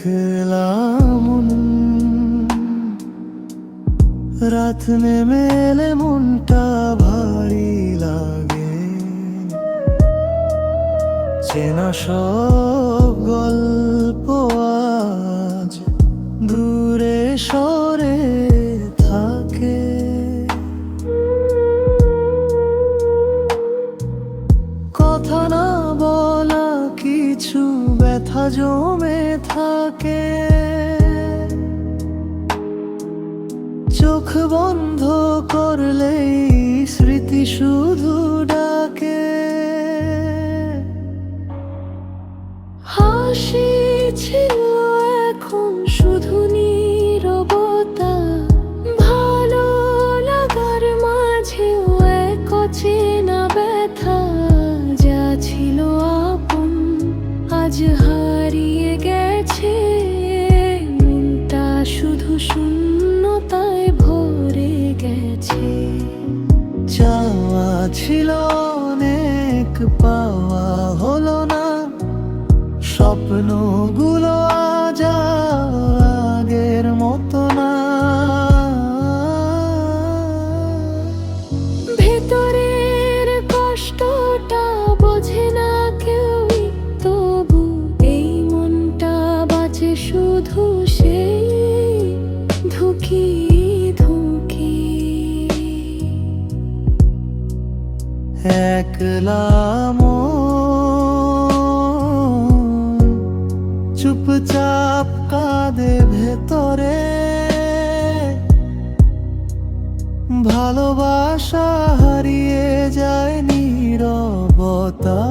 একলা মন রাত নেমে এলে মনটা ভারী লাগে। চেনা সব গল্প আজ দূরে সরে থাকে। কথা না বলা কিছু ব্যথা জমে থাকে। চোখ বন্ধ করলেই স্মৃতি শুধু ডাকে। হাসি ছিল এখন শুধু নীরবতা, ভালো লাগার মাঝেও এক অচেনা ব্যথা। যা ছিল আপন আজ হারিয়ে গেছে, মনটা শুধু শূন্যতায় ভরে গেছে। চাওয়া ছিল অনেক, পাওয়া হলো না। স্বপ্নগুলো আজ আগের মতো না। ভেতরের কষ্টটা বোঝে না কেউই, তবু এই মনটা বাঁচে শুধু সেই ধুকি ধুকি। একলা মন চুপচাপ কাঁদে ভেতরে। ভালোবাসা হারিয়ে যায় নীরবতা।